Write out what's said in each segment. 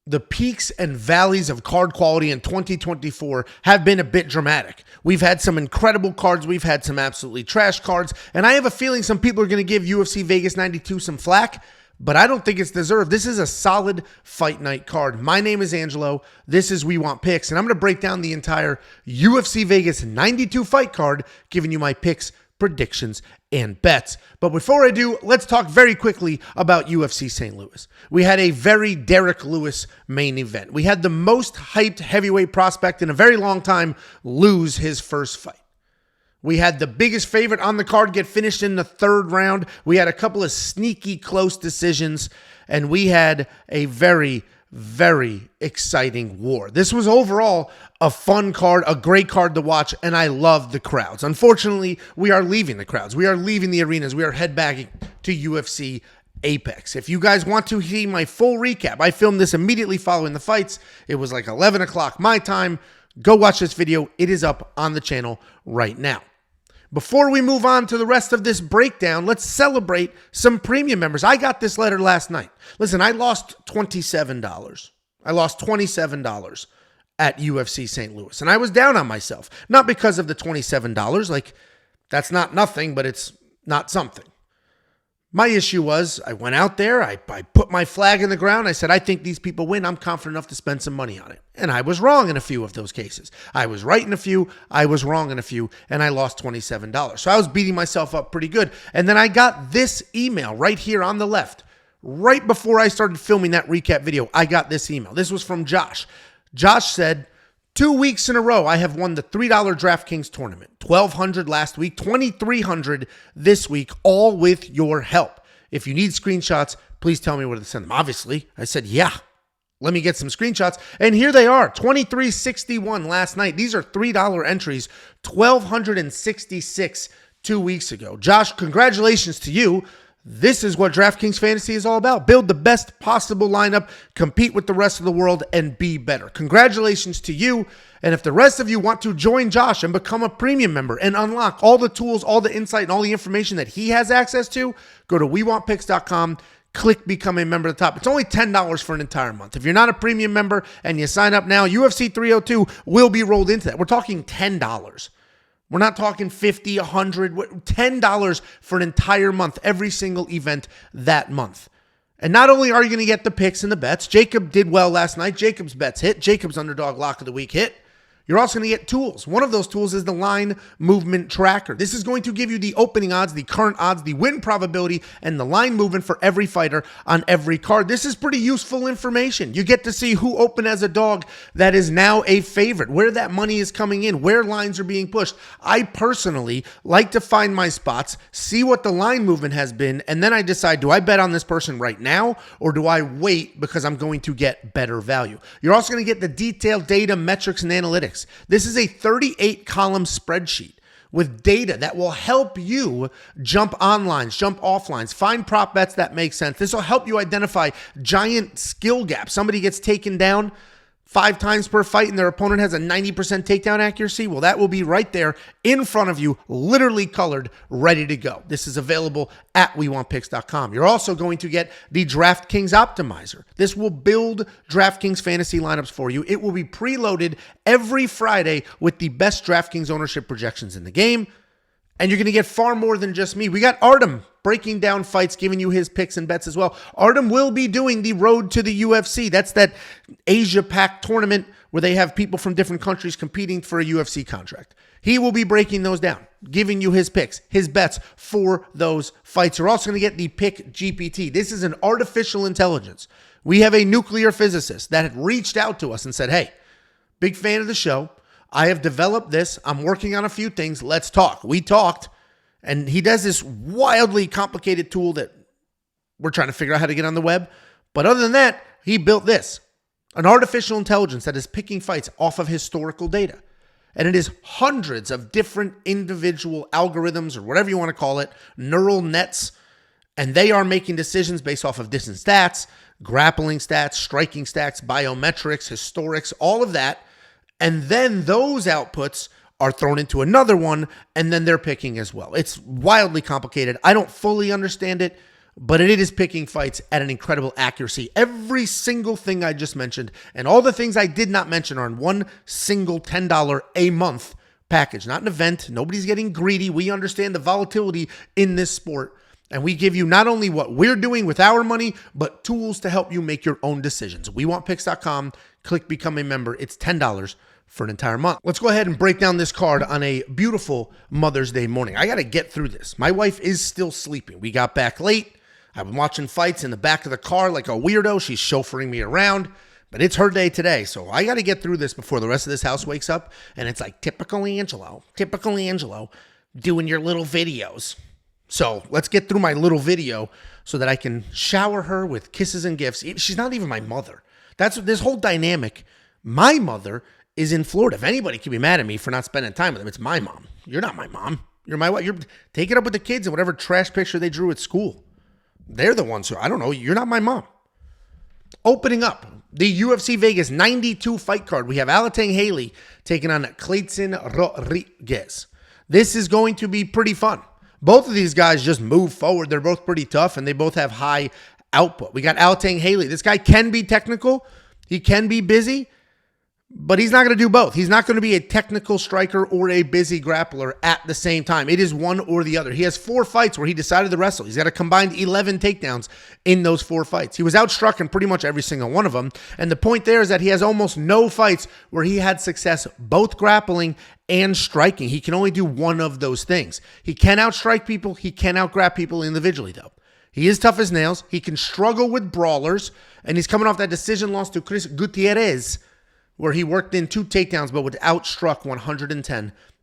the peaks and valleys of card quality in 2024 have been a bit dramatic. We've had some incredible cards. We've had some absolutely trash cards. And I have a feeling some people are going to give UFC Vegas 92 some flack, but I don't think it's deserved. This is a solid fight night card. My name is Angelo. This is We Want Picks, and I'm going to break down the entire UFC Vegas 92 fight card, giving you my picks, predictions, and bets. But before I do, let's talk very quickly about UFC St. Louis. We had a very Derek Lewis main event. We had the most hyped heavyweight prospect in a very long time lose his first fight. We had the biggest favorite on the card get finished in the third round. We had a couple of sneaky close decisions, and we had a very, very exciting war. This was overall a fun card, a great card to watch, and I loved the crowds. Unfortunately, we are leaving the crowds. We are leaving the arenas. We are headbanging to UFC Apex. If you guys want to see my full recap, I filmed this immediately following the fights. It was like 11 o'clock my time. Go watch this video. It is up on the channel right now. Before we move on to the rest of this breakdown, let's celebrate some premium members. I got this letter last night. Listen, I lost $27. I lost $27 at UFC St. Louis, and I was down on myself. Not because of the $27. Like, that's not nothing, but it's not something. My issue was I went out there, I put my flag in the ground. I said, I think these people win. I'm confident enough to spend some money on it. And I was wrong in a few of those cases. I was right in a few, I was wrong in a few, and I lost $27. So I was beating myself up pretty good. And then I got this email right here on the left. Right before I started filming that recap video, I got this email. This was from Josh. Josh said, 2 weeks in a row, I have won the $3 DraftKings tournament. $1,200 last week, $2,300 this week, all with your help. If you need screenshots, please tell me where to send them. Obviously, I said, yeah, let me get some screenshots. And here they are, $2,361 last night. These are $3 entries, $1,266 2 weeks ago. Josh, congratulations to you. This is what DraftKings Fantasy is all about. Build the best possible lineup, compete with the rest of the world, and be better. Congratulations to you. And if the rest of you want to join Josh and become a premium member and unlock all the tools, all the insight, and all the information that he has access to, go to WeWantPicks.com, click Become a Member at the top. It's only $10 for an entire month. If you're not a premium member and you sign up now, UFC 302 will be rolled into that. We're talking $10. We're not talking $50, $100, $10 for an entire month, every single event that month. And not only are you going to get the picks and the bets, Jacob did well last night. Jacob's bets hit. Jacob's underdog lock of the week hit. You're also going to get tools. One of those tools is the line movement tracker. This is going to give you the opening odds, the current odds, the win probability, and the line movement for every fighter on every card. This is pretty useful information. You get to see who opened as a dog that is now a favorite, where that money is coming in, where lines are being pushed. I personally like to find my spots, see what the line movement has been, and then I decide, do I bet on this person right now, or do I wait because I'm going to get better value? You're also going to get the detailed data, metrics, and analytics. This is a 38-column spreadsheet with data that will help you jump on lines, jump off lines, find prop bets that make sense. This will help you identify giant skill gaps. Somebody gets taken down 5 times per fight and their opponent has a 90% takedown accuracy. Well, that will be right there in front of you, literally colored, ready to go. This is available at WeWantPicks.com. You're also going to get the DraftKings Optimizer. This will build DraftKings fantasy lineups for you. It will be preloaded every Friday with the best DraftKings ownership projections in the game. And you're going to get far more than just me. We got Artem breaking down fights, giving you his picks and bets as well. Artem will be doing the Road to the UFC. That's that Asia Pac tournament where they have people from different countries competing for a UFC contract. He will be breaking those down, giving you his picks, his bets for those fights. You're also going to get the Pick GPT. This is an artificial intelligence. We have a nuclear physicist that had reached out to us and said, hey, big fan of the show. I have developed this. I'm working on a few things. Let's talk. We talked, and he does this wildly complicated tool that we're trying to figure out how to get on the web. But other than that, he built this, an artificial intelligence that is picking fights off of historical data. And it is hundreds of different individual algorithms, or whatever you want to call it, neural nets, and they are making decisions based off of distant stats, grappling stats, striking stats, biometrics, historics, all of that. And then those outputs are thrown into another one, and then they're picking as well. It's wildly complicated. I don't fully understand it, but it is picking fights at an incredible accuracy. Every single thing I just mentioned and all the things I did not mention are in one single $10 a month package, not an event. Nobody's getting greedy. We understand the volatility in this sport, and we give you not only what we're doing with our money, but tools to help you make your own decisions. WeWantPicks.com. Click Become a Member. It's $10 for an entire month. Let's go ahead and break down this card on a beautiful Mother's Day morning. I got to get through this. My wife is still sleeping. We got back late. I've been watching fights in the back of the car like a weirdo. She's chauffeuring me around. But it's her day today, so I got to get through this before the rest of this house wakes up. And it's like, typical Angelo, doing your little videos. So let's get through my little video so that I can shower her with kisses and gifts. She's not even my mother. That's this whole dynamic. My mother is in Florida. If anybody can be mad at me for not spending time with them, it's my mom. You're not my mom. You're my wife. You're take it up with the kids and whatever trash picture they drew at school. They're the ones who, I don't know, you're not my mom. Opening up the UFC Vegas 92 fight card, we have Alatengheili taking on Kleydson Rodrigues. This is going to be pretty fun. Both of these guys just move forward. They're both pretty tough, and they both have high output. We got Alatengheili. This guy can be technical. He can be busy, but he's not going to do both. He's not going to be a technical striker or a busy grappler at the same time. It is one or the other. He has 4 fights where he decided to wrestle. He's got a combined 11 takedowns in those 4 fights. He was outstruck in pretty much every single one of them. And the point there is that he has almost no fights where he had success both grappling and striking. He can only do one of those things. He can outstrike people. He can outgrap people individually, though. He is tough as nails. He can struggle with brawlers. And he's coming off that decision loss to Chris Gutierrez, where he worked in 2 takedowns, but was outstruck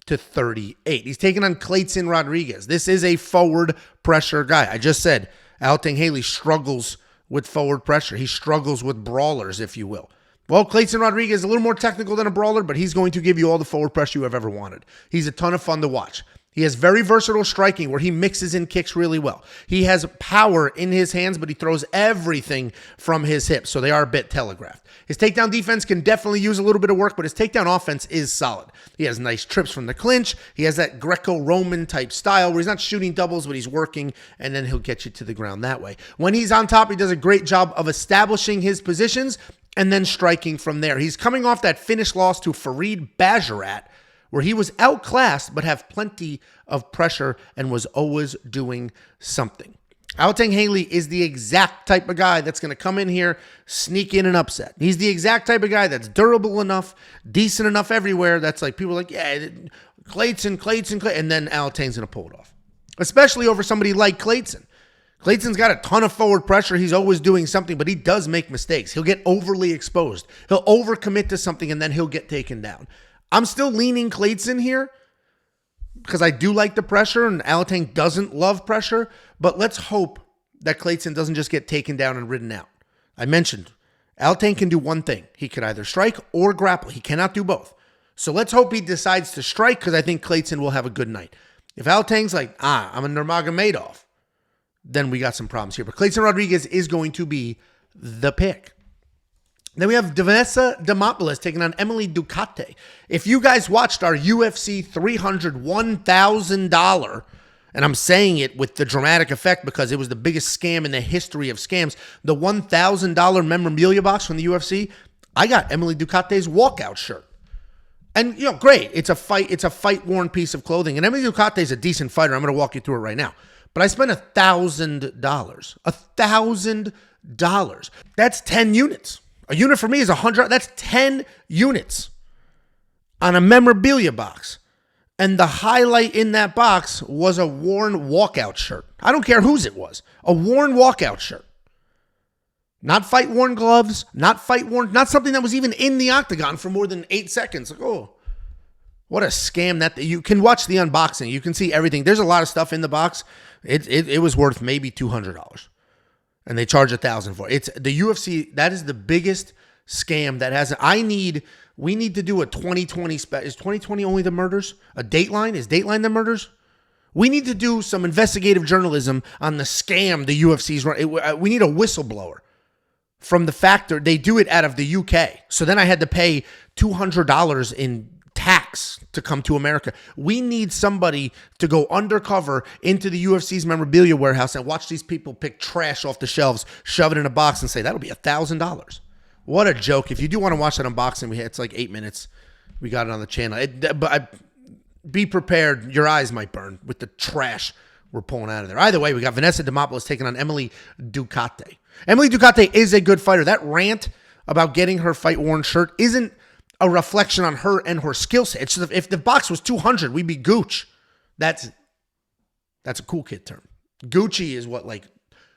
110-38. He's taking on Kleydson Rodrigues. This is a forward pressure guy. I just said Alatengheili struggles with forward pressure. He struggles with brawlers, if you will. Well, Kleydson Rodrigues is a little more technical than a brawler, but he's going to give you all the forward pressure you have ever wanted. He's a ton of fun to watch. He has very versatile striking where he mixes in kicks really well. He has power in his hands, but he throws everything from his hips, so they are a bit telegraphed. His takedown defense can definitely use a little bit of work, but his takedown offense is solid. He has nice trips from the clinch. He has that Greco-Roman type style where he's not shooting doubles, but he's working, and then he'll get you to the ground that way. When he's on top, he does a great job of establishing his positions and then striking from there. He's coming off that finish loss to Farid Basharat, where he was outclassed but have plenty of pressure and was always doing something. Alatengheili is the exact type of guy that's going to come in here, sneak in an upset. He's the exact type of guy that's durable enough, decent enough everywhere. That's like people are like, yeah, Kleydson, and then Alateng's going to pull it off. Especially over somebody like Kleydson. Kleidson's got a ton of forward pressure. He's always doing something, but he does make mistakes. He'll get overly exposed. He'll overcommit to something, and then he'll get taken down. I'm still leaning Kleydson here because I do like the pressure, and Alateng doesn't love pressure, but let's hope that Kleydson doesn't just get taken down and ridden out. I mentioned Alateng can do one thing. He could either strike or grapple. He cannot do both. So let's hope he decides to strike because I think Kleydson will have a good night. If Alateng's like, I'm a Magomedov, then we got some problems here. But Kleydson Rodrigues is going to be the pick. Then we have Vanessa Demopoulos taking on Emily Ducote. If you guys watched our UFC 300 $1,000, and I'm saying it with the dramatic effect because it was the biggest scam in the history of scams, the $1,000 memorabilia box from the UFC, I got Emily Ducote's walkout shirt. And, great. It's a fight-worn piece of clothing. And Emily Ducote is a decent fighter. I'm going to walk you through it right now. But I spent $1,000. $1,000. That's 10 units. A unit for me is 100. That's 10 units on a memorabilia box. And the highlight in that box was a worn walkout shirt. I don't care whose it was. A worn walkout shirt. Not fight-worn gloves. Not something that was even in the octagon for more than 8 seconds. Like, oh, what a scam that. You can watch the unboxing. You can see everything. There's a lot of stuff in the box. It was worth maybe $200. And they charge $1,000 for it. It's the UFC. That is the biggest scam that has. We need to do a 2020 special. Is 2020 only the murders? A Dateline? Is Dateline the murders? We need to do some investigative journalism on the scam the UFC's run. We need a whistleblower from the factor. They do it out of the UK. So then I had to pay $200 in tax to come to America. We need somebody to go undercover into the UFC's memorabilia warehouse and watch these people pick trash off the shelves, shove it in a box, and say, that'll be $1,000. What a joke. If you do want to watch that unboxing, it's like 8 minutes. We got it on the channel. Be prepared. Your eyes might burn with the trash we're pulling out of there. Either way, we got Vanessa Demopoulos taking on Emily Ducote. Emily Ducote is a good fighter. That rant about getting her fight-worn shirt isn't a reflection on her and her skill set. It's just, if the box was 200, we'd be Gooch. That's a cool kid term. Gucci is what like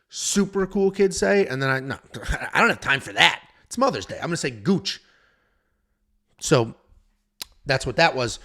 super cool kids say, and then I don't have time for that. It's Mother's Day. I'm gonna say Gooch. So that's what that was.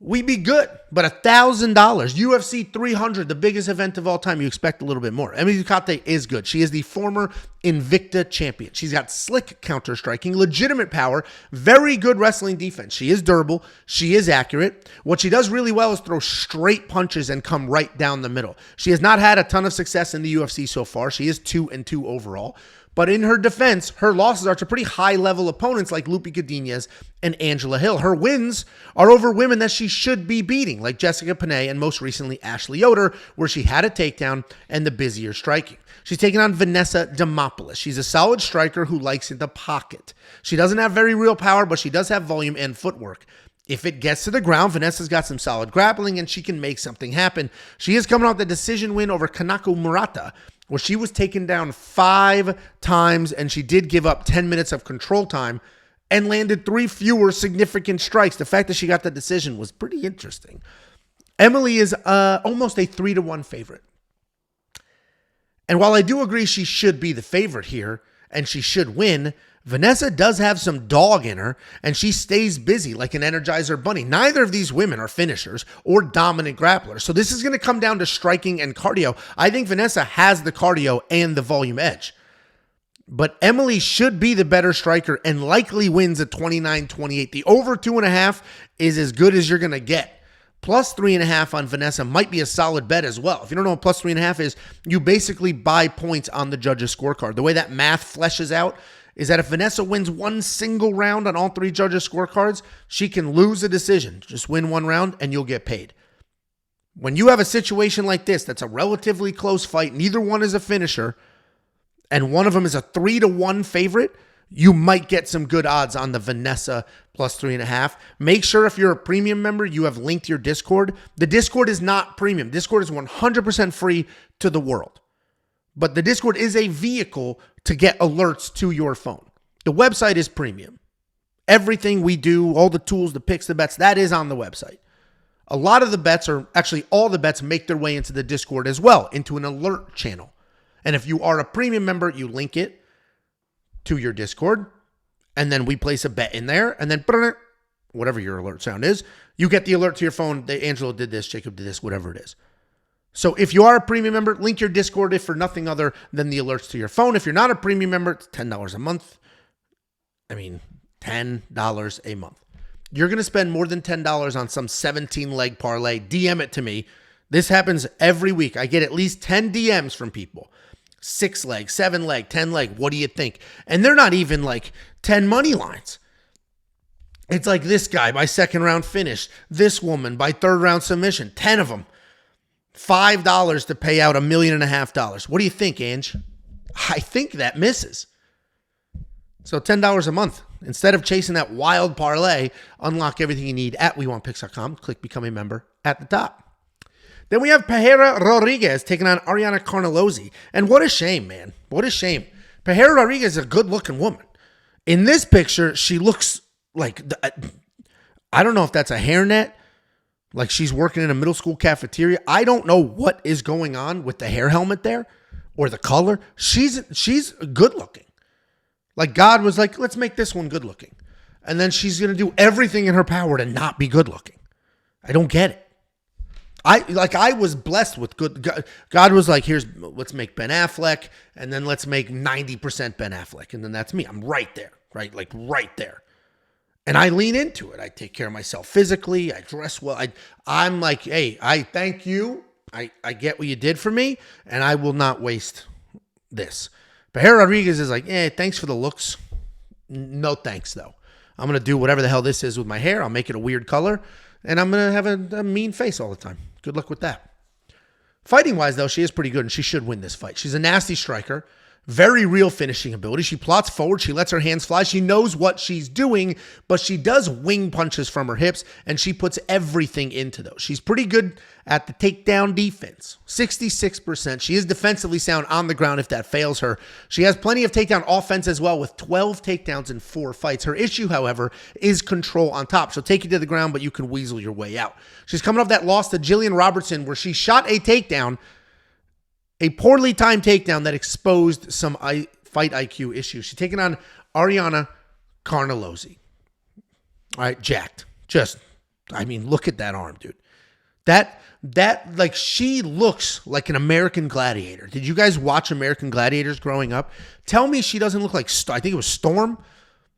We'd be good, but $1,000, UFC 300, the biggest event of all time, you expect a little bit more. Emily Ducote is good. She is the former Invicta champion. She's got slick counter-striking, legitimate power, very good wrestling defense. She is durable. She is accurate. What she does really well is throw straight punches and come right down the middle. She has not had a ton of success in the UFC so far. She is 2-2 overall. But in her defense, her losses are to pretty high-level opponents like Lupi Godinez and Angela Hill. Her wins are over women that she should be beating, like Jessica Panay and most recently Ashley Yoder, where she had a takedown and the busier striking. She's taking on Vanessa Demopoulos. She's a solid striker who likes in the pocket. She doesn't have very real power, but she does have volume and footwork. If it gets to the ground, Vanessa's got some solid grappling and she can make something happen. She is coming off the decision win over Kanako Murata, where she was taken down 5 times and she did give up 10 minutes of control time and landed 3 fewer significant strikes. The fact that she got the decision was pretty interesting. Emily is almost a 3-1 favorite. And while I do agree she should be the favorite here and she should win, Vanessa does have some dog in her, and she stays busy like an Energizer bunny. Neither of these women are finishers or dominant grapplers, so this is going to come down to striking and cardio. I think Vanessa has the cardio and the volume edge. But Emily should be the better striker and likely wins at 29-28. The over 2.5 is as good as you're going to get. Plus 3.5 on Vanessa might be a solid bet as well. If you don't know what plus 3.5 is, you basically buy points on the judges' scorecard. The way that math fleshes out is that if Vanessa wins one single round on all 3 judges' scorecards, she can lose a decision. Just win one round and you'll get paid. When you have a situation like this, that's a relatively close fight, neither one is a finisher, and one of them is a 3-1 favorite, you might get some good odds on the Vanessa plus 3.5. Make sure if you're a premium member, you have linked your Discord. The Discord is not premium. Discord is 100% free to the world. But the Discord is a vehicle to get alerts to your phone. The website is premium. Everything we do, all the tools, the picks, the bets, that is on the website. A lot of the bets, or actually all the bets, make their way into the Discord as well, into an alert channel. And if you are a premium member, you link it to your Discord, and then we place a bet in there, and then whatever your alert sound is, you get the alert to your phone. Angelo did this, Jacob did this, whatever it is. So if you are a premium member, link your Discord if for nothing other than the alerts to your phone. If you're not a premium member, it's $10 a month. I mean, $10 a month. You're going to spend more than $10 on some 17-leg parlay. DM it to me. This happens every week. I get at least 10 DMs from people. 6-leg, 7-leg, 10-leg. What do you think? And they're not even like 10 money lines. It's like this guy by second round finish. This woman by third round submission. 10 of them. $5 to pay out $1.5 million. What do you think, Ange? I think that misses. So $10 a month. Instead of chasing that wild parlay, unlock everything you need at WeWantPicks.com. Click Become a Member at the top. Then we have Piera Rodrigues taking on Ariane Carnelossi. And what a shame, man. What a shame. Piera Rodrigues is a good-looking woman. In this picture, she looks like, I don't know if that's a hairnet, like she's working in a middle school cafeteria. I don't know what is going on with the hair helmet there or the color. She's good looking. Like God was like, let's make this one good looking. And then she's going to do everything in her power to not be good looking. I don't get it. I was blessed with good. God was like, let's make Ben Affleck, and then let's make 90% Ben Affleck. And then that's me. I'm right there, right? Like right there. And I lean into it. I take care of myself physically. I dress well. I'm like, hey, I thank you. I get what you did for me, and I will not waste this. But Piera Rodrigues is like, thanks for the looks. No thanks, though. I'm going to do whatever the hell this is with my hair. I'll make it a weird color, and I'm going to have a mean face all the time. Good luck with that. Fighting-wise, though, she is pretty good, and she should win this fight. She's a nasty striker. Very real finishing ability. She plots forward. She lets her hands fly. She knows what she's doing, but she does wing punches from her hips, and she puts everything into those. She's pretty good at the takedown defense. 66%. She is defensively sound on the ground if that fails her. She has plenty of takedown offense as well with 12 takedowns in 4 fights. Her issue, however, is control on top. She'll take you to the ground, but you can weasel your way out. She's coming off that loss to Jillian Robertson where she shot a takedown, a poorly timed takedown that exposed some fight IQ issues. She's taking on Ariane Carnelossi. All right, jacked. Look at that arm, dude. Like, she looks like an American Gladiator. Did you guys watch American Gladiators growing up? Tell me she doesn't look like, I think it was Storm,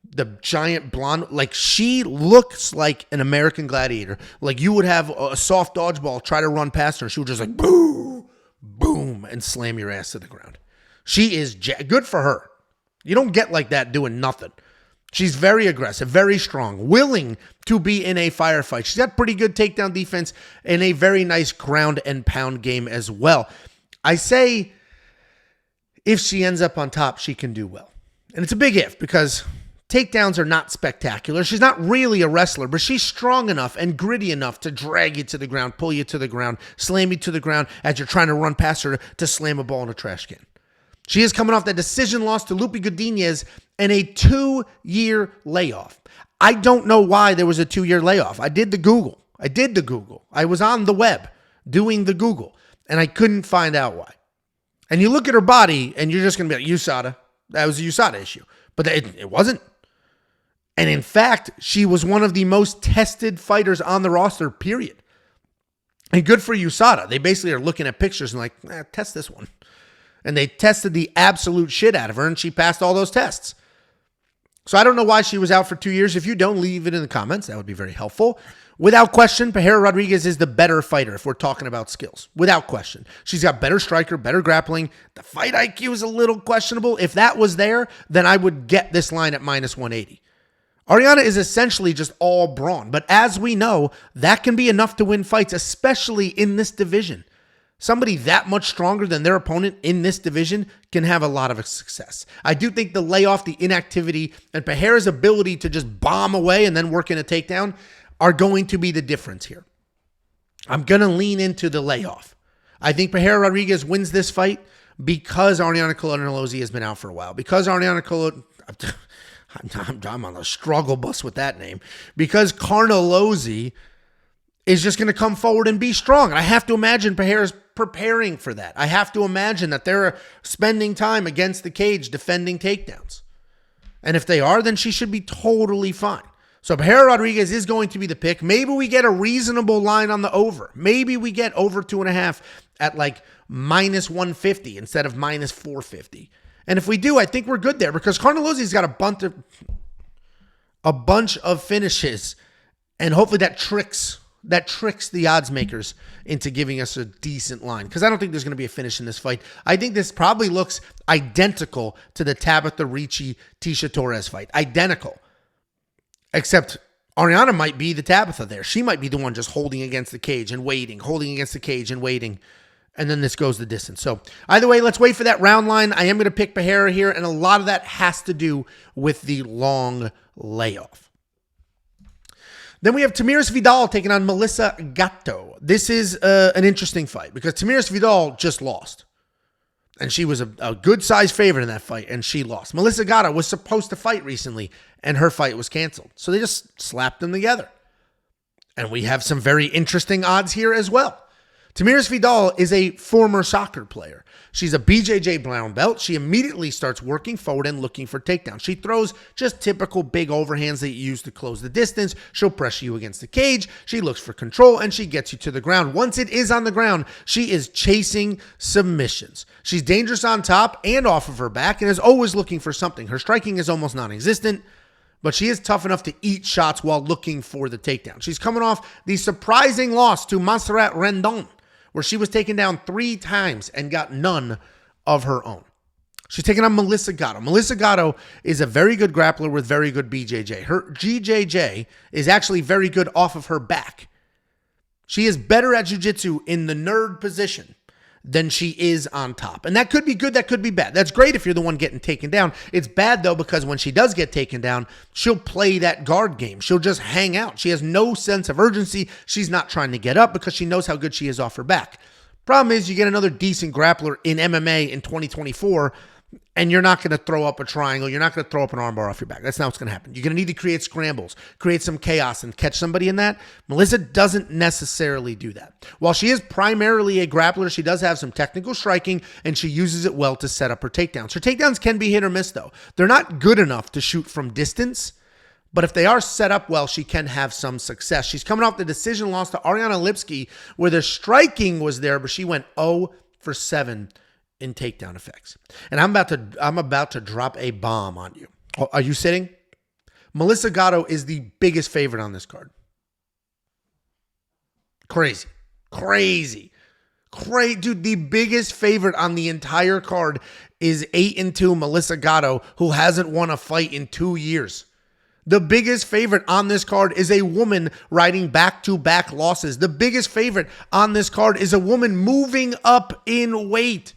the giant blonde. Like, she looks like an American Gladiator. Like, you would have a soft dodgeball try to run past her, and she would just like, boom, boom, and slam your ass to the ground. She is good for her. You don't get like that doing nothing. She's very aggressive, very strong, willing to be in a firefight. She's got pretty good takedown defense and a very nice ground and pound game as well. I say if she ends up on top, she can do well. And it's a big if because takedowns are not spectacular. She's not really a wrestler, but she's strong enough and gritty enough to drag you to the ground, pull you to the ground, slam you to the ground as you're trying to run past her to slam a ball in a trash can. She is coming off that decision loss to Lupe Godinez and a 2-year layoff. I don't know why there was a 2-year layoff. I did the Google. I was on the web doing the Google, and I couldn't find out why. And you look at her body, and you're just going to be like, USADA. That was a USADA issue. But it wasn't. And in fact, she was one of the most tested fighters on the roster, period. And good for USADA. They basically are looking at pictures and like, test this one. And they tested the absolute shit out of her, and she passed all those tests. So I don't know why she was out for 2 years. If you don't, leave it in the comments. That would be very helpful. Without question, Pinheiro Rodrigues is the better fighter if we're talking about skills. Without question. She's got better striker, better grappling. The fight IQ is a little questionable. If that was there, then I would get this line at minus 180. Ariane is essentially just all brawn. But as we know, that can be enough to win fights, especially in this division. Somebody that much stronger than their opponent in this division can have a lot of success. I do think the layoff, the inactivity, and Pinheiro's ability to just bomb away and then work in a takedown are going to be the difference here. I'm going to lean into the layoff. I think Pinheiro Rodrigues wins this fight because Ariane Carnelossi has been out for a while. Because Ariane Carnelossi, I'm on a struggle bus with that name. Because Carnelossi is just going to come forward and be strong. And I have to imagine Pinheiro's preparing for that. I have to imagine that they're spending time against the cage defending takedowns. And if they are, then she should be totally fine. So Pinheiro Rodrigues is going to be the pick. Maybe we get a reasonable line on the over. Maybe we get over 2.5 at like minus 150 instead of minus 450. And if we do, I think we're good there because Carnelossi's got a bunch of finishes, and hopefully that tricks the odds makers into giving us a decent line. Because I don't think there's going to be a finish in this fight. I think this probably looks identical to the Tabitha Ricci Tisha Torres fight. Identical. Except Ariane might be the Tabitha there. She might be the one just holding against the cage and waiting, and then this goes the distance. So either way, let's wait for that round line. I am going to pick Pinheiro here, and a lot of that has to do with the long layoff. Then we have Tamires Vidal taking on Melissa Gatto. This is an interesting fight because Tamires Vidal just lost. And she was a good-sized favorite in that fight, and she lost. Melissa Gatto was supposed to fight recently, and her fight was canceled. So they just slapped them together. And we have some very interesting odds here as well. Tamires Vidal is a former soccer player. She's a BJJ brown belt. She immediately starts working forward and looking for takedowns. She throws just typical big overhands that you use to close the distance. She'll pressure you against the cage. She looks for control, and she gets you to the ground. Once it is on the ground, she is chasing submissions. She's dangerous on top and off of her back and is always looking for something. Her striking is almost non-existent, but she is tough enough to eat shots while looking for the takedown. She's coming off the surprising loss to Montserrat Rendon, where she was taken down 3 times and got none of her own. She's taking on Melissa Gatto. Melissa Gatto is a very good grappler with very good BJJ. Her GJJ is actually very good off of her back. She is better at jiu-jitsu in the nerd position than she is on top. And that could be good, that could be bad. That's great if you're the one getting taken down. It's bad, though, because when she does get taken down, she'll play that guard game. She'll just hang out. She has no sense of urgency. She's not trying to get up because she knows how good she is off her back. Problem is, you get another decent grappler in MMA in 2024, and you're not going to throw up a triangle. You're not going to throw up an armbar off your back. That's not what's going to happen. You're going to need to create scrambles, create some chaos, and catch somebody in that. Melissa doesn't necessarily do that. While she is primarily a grappler, she does have some technical striking, and she uses it well to set up her takedowns. Her takedowns can be hit or miss, though. They're not good enough to shoot from distance, but if they are set up well, she can have some success. She's coming off the decision loss to Ariane Lipski, where the striking was there, but she went 0 for 7 in takedown effects. And I'm about to drop a bomb on you. Are you sitting? Melissa Gatto is the biggest favorite on this card. Crazy. Dude, the biggest favorite on the entire card is 8-2 Melissa Gatto, who hasn't won a fight in 2 years. The biggest favorite on this card is a woman riding back-to-back losses. The biggest favorite on this card is a woman moving up in weight.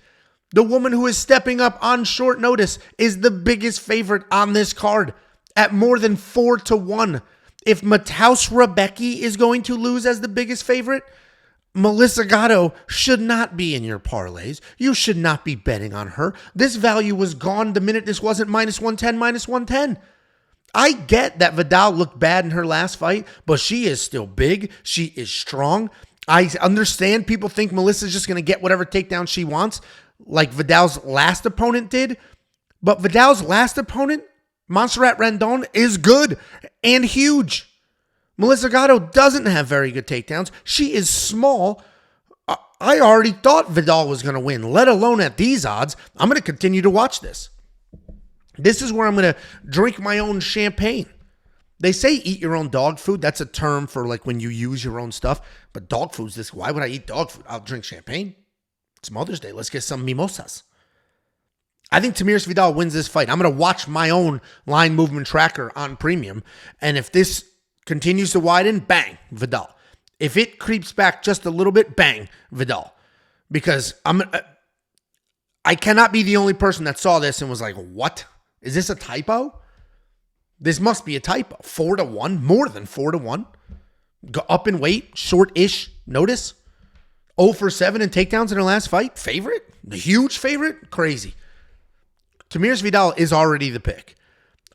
The woman who is stepping up on short notice is the biggest favorite on this card at more than 4-1. If Mateusz Rebecki is going to lose as the biggest favorite, Melissa Gatto should not be in your parlays. You should not be betting on her. This value was gone the minute this wasn't -110, -110. I get that Vidal looked bad in her last fight, but she is still big. She is strong. I understand people think Melissa's just going to get whatever takedown she wants, like Vidal's last opponent did. But Vidal's last opponent, Montserrat Rendon, is good and huge. Melissa Gatto doesn't have very good takedowns. She is small. I already thought Vidal was going to win, let alone at these odds. I'm going to continue to watch this. This is where I'm going to drink my own champagne. They say eat your own dog food. That's a term for like when you use your own stuff. But dog food's this. Why would I eat dog food? I'll drink champagne. It's Mother's Day. Let's get some mimosas. I think Tamires Vidal wins this fight. I'm going to watch my own line movement tracker on premium. And if this continues to widen, bang, Vidal. If it creeps back just a little bit, bang, Vidal. Because I cannot be the only person that saw this and was like, what? Is this a typo? This must be a typo. 4-1, more than 4-1. Go up in weight, short-ish notice. 0 for 7 in takedowns in her last fight. Favorite? The huge favorite? Crazy. Tamires Vidal is already the pick.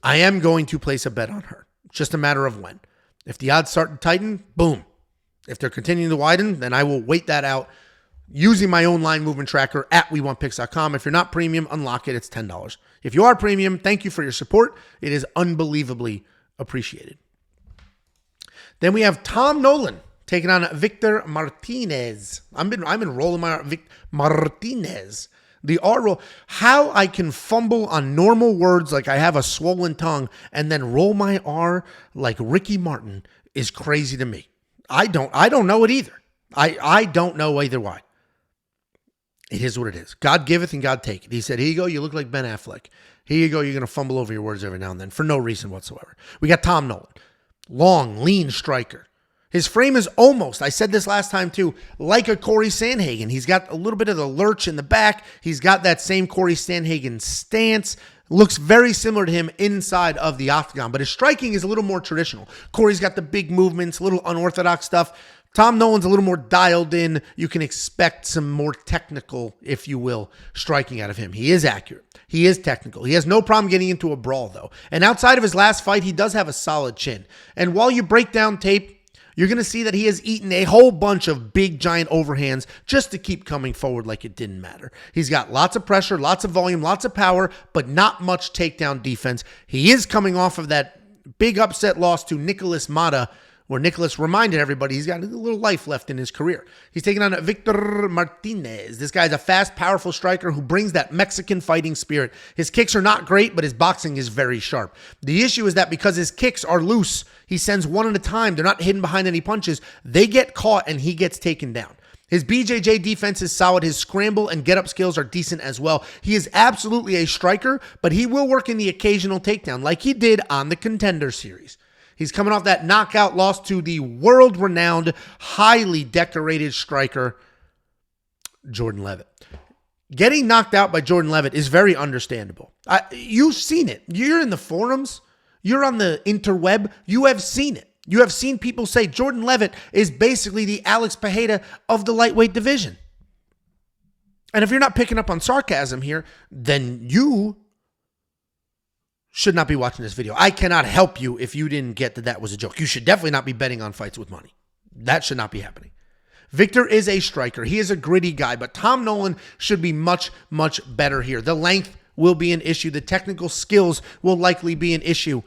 I am going to place a bet on her. It's just a matter of when. If the odds start to tighten, boom. If they're continuing to widen, then I will wait that out using my own line movement tracker at WeWantPicks.com. If you're not premium, unlock it. It's $10. If you are premium, thank you for your support. It is unbelievably appreciated. Then we have Tom Nolan taking on Victor Martinez. I've been rolling my Martinez. The R roll. How I can fumble on normal words like I have a swollen tongue and then roll my R like Ricky Martin is crazy to me. I don't know it either. I don't know either why. It is what it is. God giveth and God taketh. He said, here you go, you look like Ben Affleck. Here you go, you're going to fumble over your words every now and then for no reason whatsoever. We got Tom Nolan. Long, lean striker. His frame is almost, I said this last time too, like a Corey Sandhagen. He's got a little bit of the lurch in the back. He's got that same Corey Sandhagen stance. Looks very similar to him inside of the octagon, but his striking is a little more traditional. Corey's got the big movements, a little unorthodox stuff. Tom Nolan's a little more dialed in. You can expect some more technical, if you will, striking out of him. He is accurate. He is technical. He has no problem getting into a brawl, though. And outside of his last fight, he does have a solid chin. And while you break down tape, you're going to see that he has eaten a whole bunch of big, giant overhands just to keep coming forward like it didn't matter. He's got lots of pressure, lots of volume, lots of power, but not much takedown defense. He is coming off of that big upset loss to Nicolas Mata, where Nicolas reminded everybody he's got a little life left in his career. He's taking on Victor Martinez. This guy's a fast, powerful striker who brings that Mexican fighting spirit. His kicks are not great, but his boxing is very sharp. The issue is that because his kicks are loose, he sends one at a time. They're not hidden behind any punches. They get caught and he gets taken down. His BJJ defense is solid. His scramble and get-up skills are decent as well. He is absolutely a striker, but he will work in the occasional takedown like he did on the Contender Series. He's coming off that knockout loss to the world-renowned, highly decorated striker, Jordan Leavitt. Getting knocked out by Jordan Leavitt is very understandable. You've seen it. You're in the forums. You're on the interweb. You have seen it. You have seen people say Jordan Leavitt is basically the Alex Pereira of the lightweight division. And if you're not picking up on sarcasm here, then you should not be watching this video. I cannot help you if you didn't get that that was a joke. You should definitely not be betting on fights with money. That should not be happening. Victor is a striker. He is a gritty guy, but Tom Nolan should be much, much better here. The length will be an issue. The technical skills will likely be an issue.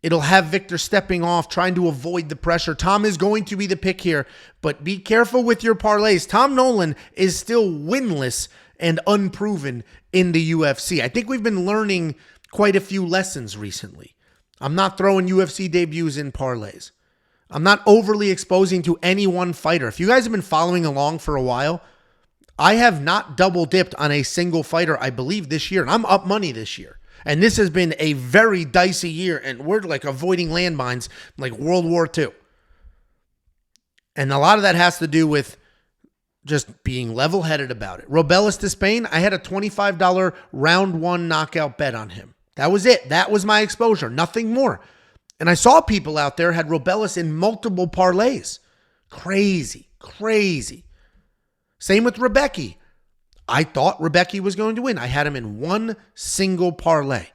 It'll have Victor stepping off, trying to avoid the pressure. Tom is going to be the pick here, but be careful with your parlays. Tom Nolan is still winless and unproven in the UFC. I think we've been learning quite a few lessons recently. I'm not throwing UFC debuts in parlays. I'm not overly exposing to any one fighter. If you guys have been following along for a while, I have not double dipped on a single fighter, I believe, this year. And I'm up money this year. And this has been a very dicey year. And we're like avoiding landmines like World War II. And a lot of that has to do with just being level-headed about it. Robelis to Spain, I had a $25 round one knockout bet on him. That was it. That was my exposure. Nothing more. And I saw people out there had Robelis in multiple parlays. Crazy, crazy. Same with Rebecki. I thought Rebecki was going to win. I had him in one single parlay.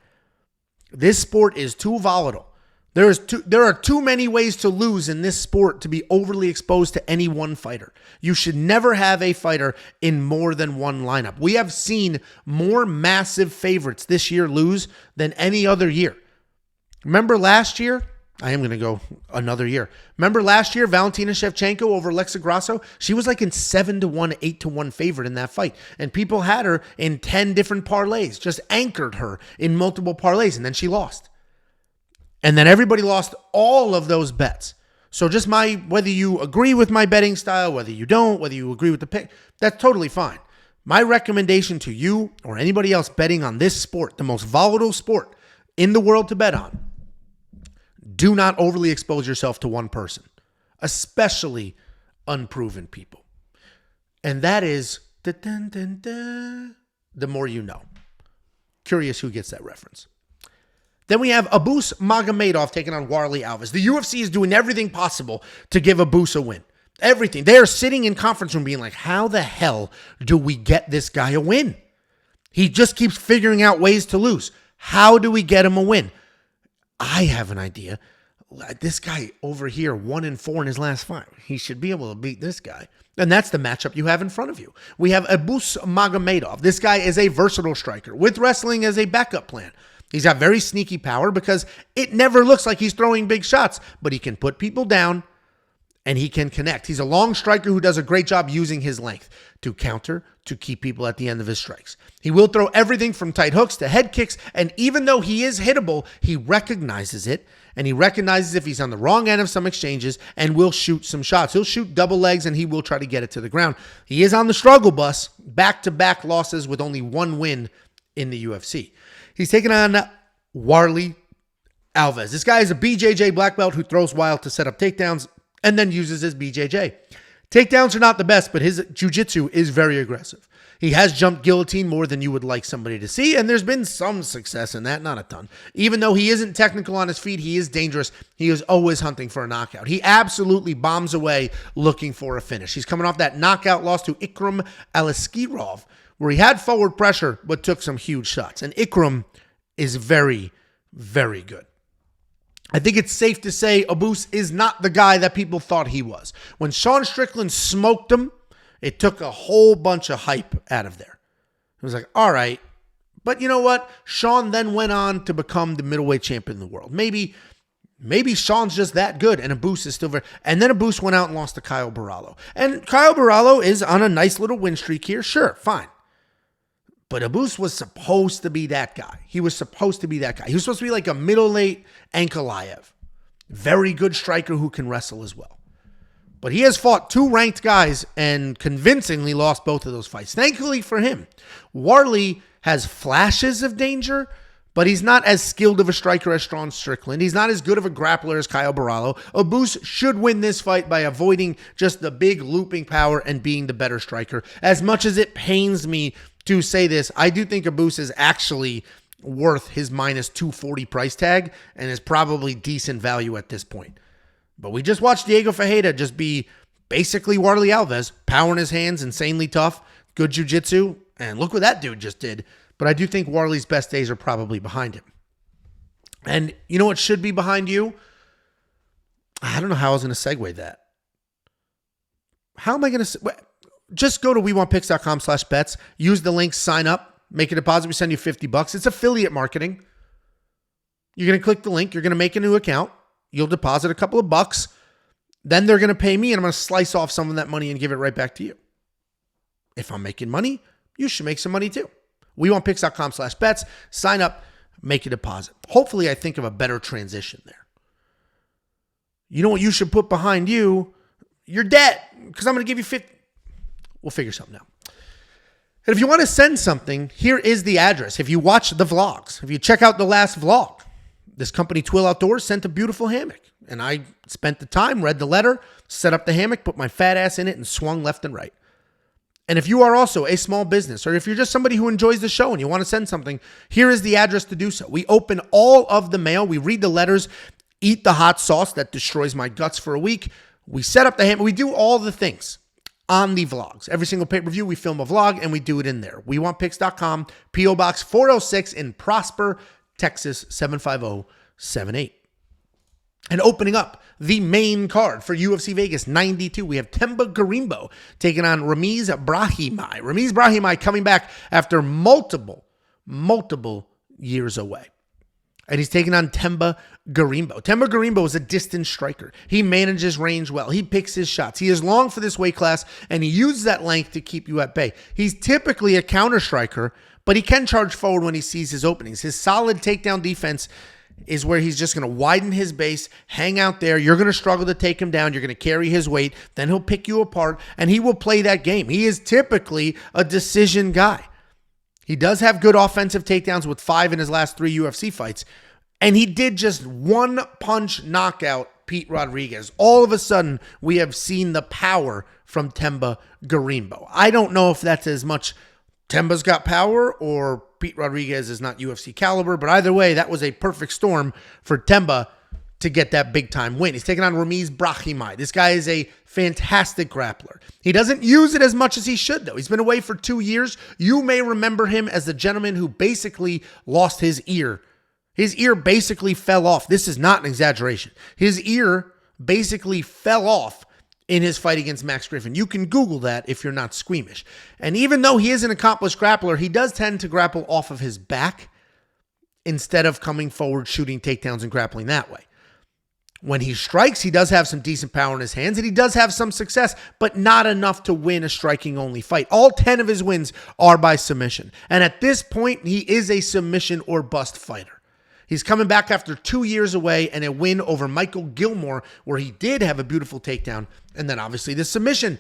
This sport is too volatile. There are too many ways to lose in this sport to be overly exposed to any one fighter. You should never have a fighter in more than one lineup. We have seen more massive favorites this year lose than any other year. Remember last year? I am going to go another year. Remember last year, Valentina Shevchenko over Alexa Grasso? She was like in 7-1, 8-1 favorite in that fight. And people had her in 10 different parlays, just anchored her in multiple parlays, and then she lost. And then everybody lost all of those bets. So just whether you agree with my betting style, whether you don't, whether you agree with the pick, that's totally fine. My recommendation to you or anybody else betting on this sport, the most volatile sport in the world to bet on, do not overly expose yourself to one person, especially unproven people. And that is the more you know. Curious who gets that reference. Then we have Abus Magomedov taking on Warlley Alves. The UFC is doing everything possible to give Abus a win. Everything. They are sitting in conference room being like, how the hell do we get this guy a win? He just keeps figuring out ways to lose. How do we get him a win? I have an idea. This guy over here, 1-4 in his last fight. He should be able to beat this guy. And that's the matchup you have in front of you. We have Abus Magomedov. This guy is a versatile striker with wrestling as a backup plan. He's got very sneaky power because it never looks like he's throwing big shots, but he can put people down and he can connect. He's a long striker who does a great job using his length to counter, to keep people at the end of his strikes. He will throw everything from tight hooks to head kicks, and even though he is hittable, he recognizes it, and he recognizes if he's on the wrong end of some exchanges and will shoot some shots. He'll shoot double legs, and he will try to get it to the ground. He is on the struggle bus, back-to-back losses with only one win in the UFC. He's taking on Warlley Alves. This guy is a BJJ black belt who throws wild to set up takedowns and then uses his BJJ. Takedowns are not the best, but his jiu-jitsu is very aggressive. He has jumped guillotine more than you would like somebody to see, and there's been some success in that, not a ton. Even though he isn't technical on his feet, he is dangerous. He is always hunting for a knockout. He absolutely bombs away looking for a finish. He's coming off that knockout loss to Ikram Aliskirov, where he had forward pressure but took some huge shots. And Ikram is very, very good. I think it's safe to say Abus is not the guy that people thought he was. When Sean Strickland smoked him, it took a whole bunch of hype out of there. It was like, all right. But you know what? Sean then went on to become the middleweight champion in the world. Maybe Sean's just that good, and Abus is still very... And then Abus went out and lost to Kyle Barallo. And Kyle Barallo is on a nice little win streak here. Sure, fine. But Abus was supposed to be that guy. He was supposed to be that guy. He was supposed to be like a middleweight Ankalaev. Very good striker who can wrestle as well. But he has fought 2 ranked guys and convincingly lost both of those fights. Thankfully for him, Warlley has flashes of danger, but he's not as skilled of a striker as Sean Strickland. He's not as good of a grappler as Kyle Barallo. Abus should win this fight by avoiding just the big looping power and being the better striker. As much as it pains me to say this, I do think Abus is actually worth his minus 240 price tag and is probably decent value at this point. But we just watched Diego Ferreira just be basically Warlley Alves, power in his hands, insanely tough, good jiu-jitsu, and look what that dude just did. But I do think Warlley's best days are probably behind him. And you know what should be behind you? I don't know how I was going to segue that. How am I going to... Just go to WeWantPicks.com/bets. Use the link, sign up, make a deposit. We send you $50. It's affiliate marketing. You're going to click the link. You're going to make a new account. You'll deposit a couple of bucks. Then they're going to pay me, and I'm going to slice off some of that money and give it right back to you. If I'm making money, you should make some money too. WeWantPicks.com/bets. Sign up, make a deposit. Hopefully, I think of a better transition there. You know what you should put behind you? Your debt, because I'm going to give you 50. We'll figure something out. And if you want to send something, here is the address. If you watch the vlogs, if you check out the last vlog, this company, Twill Outdoors, sent a beautiful hammock. And I spent the time, read the letter, set up the hammock, put my fat ass in it, and swung left and right. And if you are also a small business, or if you're just somebody who enjoys the show and you want to send something, here is the address to do so. We open all of the mail. We read the letters, eat the hot sauce that destroys my guts for a week. We set up the hammock. We do all the things on the vlogs. Every single pay-per-view, we film a vlog and we do it in there. WeWantPicks.com, P.O. Box 406 in Prosper, Texas 75078. And opening up the main card for UFC Vegas 92, we have Themba Gorimbo taking on Ramiz Brahimaj. Ramiz Brahimaj coming back after multiple years away. And he's taking on Themba Gorimbo. Themba Gorimbo is a distant striker. He manages range well. He picks his shots. He is long for this weight class, and he uses that length to keep you at bay. He's typically a counter striker, but he can charge forward when he sees his openings. His solid takedown defense is where he's just going to widen his base, hang out there. You're going to struggle to take him down. You're going to carry his weight. Then he'll pick you apart, and he will play that game. He is typically a decision guy. He does have good offensive takedowns with 5 in his last 3 UFC fights, and he did just one punch knockout Pete Rodrigues. All of a sudden, we have seen the power from Themba Gorimbo. I don't know if that's as much Themba's got power or Pete Rodrigues is not UFC caliber, but either way, that was a perfect storm for Themba to get that big-time win. He's taking on Ramiz Brahimaj. This guy is a fantastic grappler. He doesn't use it as much as he should, though. He's been away for 2 years. You may remember him as the gentleman who basically lost his ear. His ear basically fell off. This is not an exaggeration. His ear basically fell off in his fight against Max Griffin. You can Google that if you're not squeamish. And even though he is an accomplished grappler, he does tend to grapple off of his back instead of coming forward, shooting takedowns and grappling that way. When he strikes, he does have some decent power in his hands, and he does have some success, but not enough to win a striking-only fight. All 10 of his wins are by submission. And at this point, he is a submission or bust fighter. He's coming back after 2 years away and a win over Michael Gilmore, where he did have a beautiful takedown, and then obviously the submission.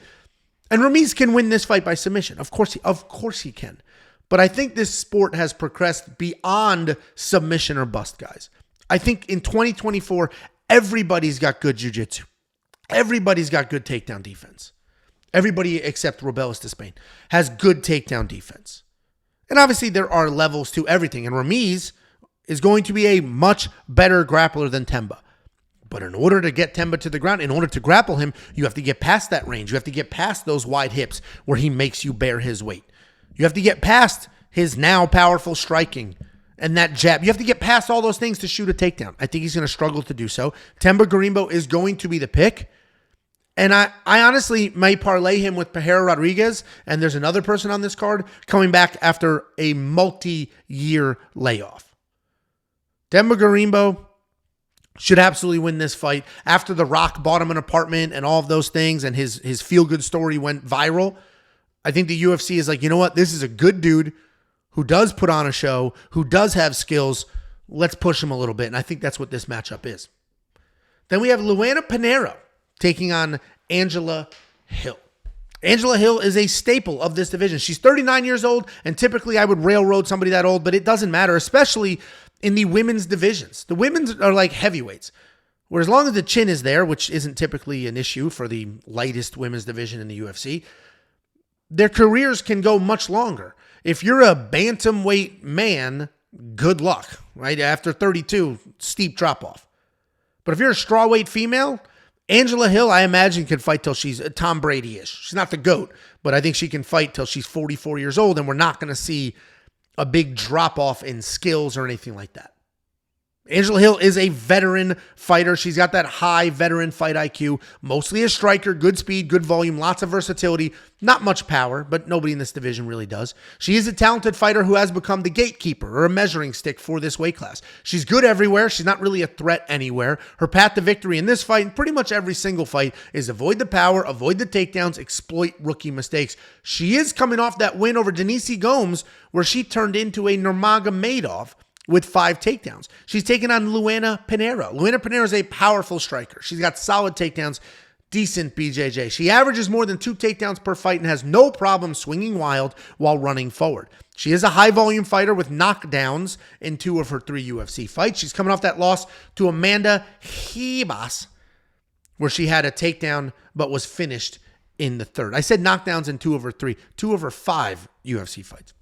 And Ramiz can win this fight by submission. Of course he can. But I think this sport has progressed beyond submission or bust, guys. I think in 2024, everybody's got good jiu-jitsu. Everybody's got good takedown defense. Everybody except Robelis de Spain has good takedown defense. And obviously there are levels to everything. And Ramiz is going to be a much better grappler than Themba. But in order to get Themba to the ground, in order to grapple him, you have to get past that range. You have to get past those wide hips where he makes you bear his weight. You have to get past his now powerful striking and that jab. You have to get past all those things to shoot a takedown. I think he's going to struggle to do so. Themba Gorimbo is going to be the pick. And I honestly may parlay him with Pinheiro Rodrigues, and there's another person on this card coming back after a multi-year layoff. Themba Gorimbo should absolutely win this fight. After The Rock bought him an apartment and all of those things, and his feel-good story went viral, I think the UFC is like, you know what? This is a good dude who does put on a show, who does have skills. Let's push him a little bit. And I think that's what this matchup is. Then we have Luana Pinheiro taking on Angela Hill. Angela Hill is a staple of this division. She's 39 years old, and typically I would railroad somebody that old, but it doesn't matter, especially in the women's divisions. The women's are like heavyweights, where as long as the chin is there, which isn't typically an issue for the lightest women's division in the UFC, their careers can go much longer. If you're a bantamweight man, good luck, right? After 32, steep drop-off. But if you're a strawweight female, Angela Hill, I imagine, can fight till she's Tom Brady-ish. She's not the GOAT, but I think she can fight till she's 44 years old, and we're not going to see a big drop-off in skills or anything like that. Angela Hill is a veteran fighter. She's got that high veteran fight IQ, mostly a striker, good speed, good volume, lots of versatility, not much power, but nobody in this division really does. She is a talented fighter who has become the gatekeeper or a measuring stick for this weight class. She's good everywhere. She's not really a threat anywhere. Her path to victory in this fight, and pretty much every single fight, is avoid the power, avoid the takedowns, exploit rookie mistakes. She is coming off that win over Denise Gomes, where she turned into a Nurmagomedov with 5 takedowns. She's taken on Luana Pinheiro. Luana Pinheiro is a powerful striker. She's got solid takedowns, decent BJJ. She averages more than 2 takedowns per fight and has no problem swinging wild while running forward. She is a high-volume fighter with knockdowns in 2 of her 3 UFC fights. She's coming off that loss to Amanda Ribas, where she had a takedown but was finished in the 3rd. I said knockdowns in 2 of her 3, 2 of her 5 UFC fights.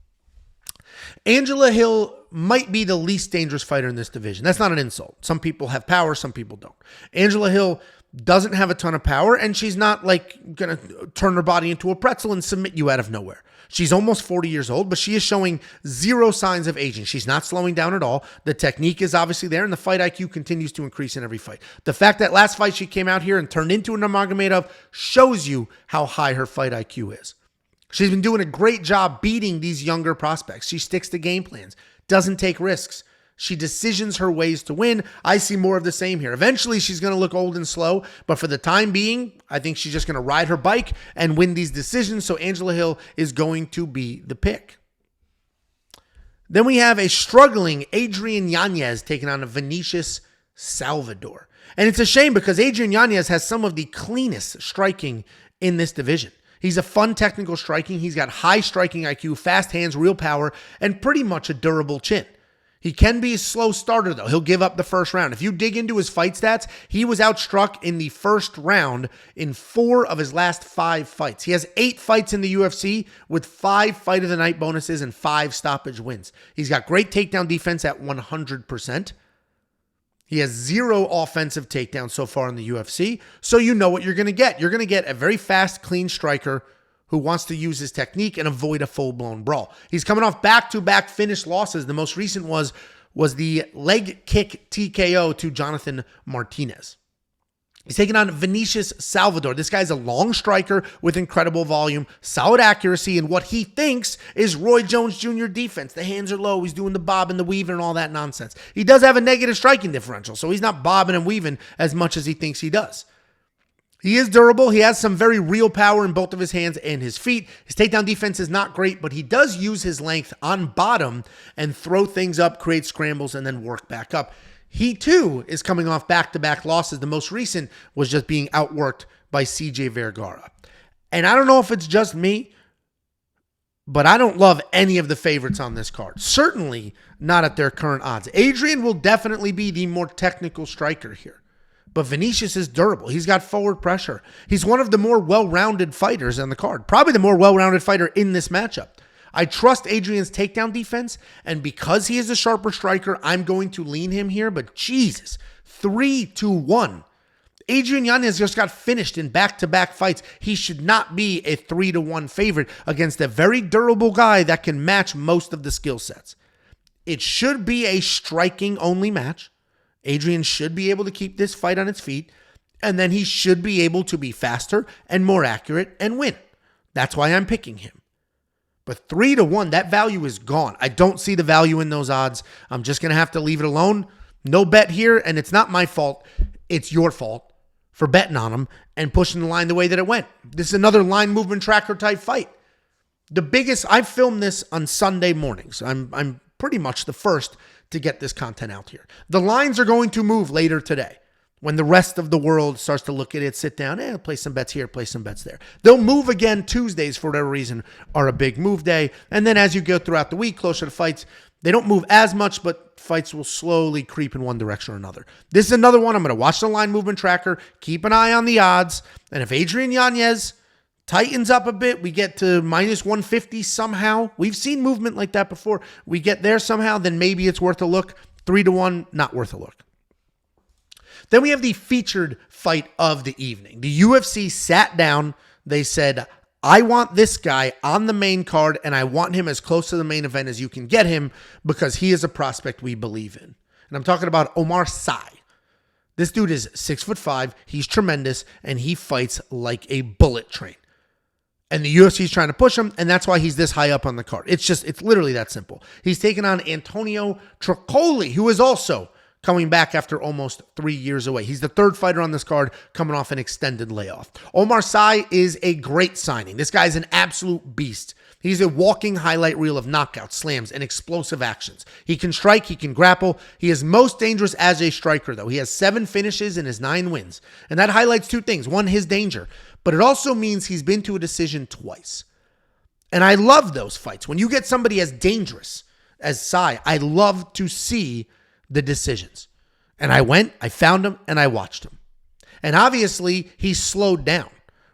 Angela Hill might be the least dangerous fighter in this division. That's not an insult. Some people have power, some people don't. Angela Hill doesn't have a ton of power, and she's not like going to turn her body into a pretzel and submit you out of nowhere. She's almost 40 years old, but she is showing 0 signs of aging. She's not slowing down at all. The technique is obviously there, and the fight IQ continues to increase in every fight. The fact that last fight she came out here and turned into a Nurmagomedov shows you how high her fight IQ is. She's been doing a great job beating these younger prospects. She sticks to game plans, doesn't take risks. She decisions her ways to win. I see more of the same here. Eventually, she's going to look old and slow, but for the time being, I think she's just going to ride her bike and win these decisions, so Angela Hill is going to be the pick. Then we have a struggling Adrian Yanez taking on a Vinicius Salvador. And it's a shame because Adrian Yanez has some of the cleanest striking in this division. He's a fun technical striking. He's got high striking IQ, fast hands, real power, and pretty much a durable chin. He can be a slow starter, though. He'll give up the first round. If you dig into his fight stats, he was outstruck in the first round in 4 of his last 5 fights. He has 8 fights in the UFC with 5 fight of the night bonuses and 5 stoppage wins. He's got great takedown defense at 100%. He has 0 offensive takedowns so far in the UFC, so you know what you're going to get. You're going to get a very fast, clean striker who wants to use his technique and avoid a full-blown brawl. He's coming off back-to-back finished losses. The most recent was the leg kick TKO to Jonathan Martinez. He's taking on Vinicius Salvador. This guy's a long striker with incredible volume, solid accuracy, and what he thinks is Roy Jones Jr. defense. The hands are low. He's doing the bob and the weave and all that nonsense. He does have a negative striking differential, so he's not bobbing and weaving as much as he thinks he does. He is durable. He has some very real power in both of his hands and his feet. His takedown defense is not great, but he does use his length on bottom and throw things up, create scrambles, and then work back up. He, too, is coming off back-to-back losses. The most recent was just being outworked by CJ Vergara. And I don't know if it's just me, but I don't love any of the favorites on this card. Certainly not at their current odds. Adrian will definitely be the more technical striker here. But Vinicius is durable. He's got forward pressure. He's one of the more well-rounded fighters on the card. Probably the more well-rounded fighter in this matchup. I trust Adrian's takedown defense, and because he is a sharper striker, I'm going to lean him here, but Jesus, 3-1. Adrian Yanez just got finished in back-to-back fights. He should not be a 3-1 favorite against a very durable guy that can match most of the skill sets. It should be a striking-only match. Adrian should be able to keep this fight on its feet, and then he should be able to be faster and more accurate and win. That's why I'm picking him. But 3-1, that value is gone. I don't see the value in those odds. I'm just going to have to leave it alone. No bet here, and it's not my fault. It's your fault for betting on him and pushing the line the way that it went. This is another line movement tracker type fight. I filmed this on Sunday mornings. I'm pretty much the first to get this content out here. The lines are going to move later today. When the rest of the world starts to look at it, sit down, play some bets here, play some bets there. They'll move again. Tuesdays, for whatever reason, are a big move day. And then as you go throughout the week, closer to fights, they don't move as much, but fights will slowly creep in one direction or another. This is another one. I'm going to watch the line movement tracker, keep an eye on the odds. And if Adrian Yanez tightens up a bit, we get to minus 150 somehow. We've seen movement like that before. We get there somehow, then maybe it's worth a look. 3-1, not worth a look. Then we have the featured fight of the evening. The UFC sat down. They said, I want this guy on the main card, and I want him as close to the main event as you can get him because he is a prospect we believe in. And I'm talking about Oumar Sy. This dude is 6'5". He's tremendous, and he fights like a bullet train. And the UFC is trying to push him, and that's why he's this high up on the card. It's literally that simple. He's taking on Antonio Tricoli, who is also coming back after almost 3 years away. He's the third fighter on this card coming off an extended layoff. Oumar Sy is a great signing. This guy's an absolute beast. He's a walking highlight reel of knockouts, slams, and explosive actions. He can strike, he can grapple. He is most dangerous as a striker, though. He has 7 finishes in his 9 wins. And that highlights 2 things. One, his danger. But it also means he's been to a decision twice. And I love those fights. When you get somebody as dangerous as Sy, I love to see the decisions. And I found him, and I watched him. And obviously, he slowed down,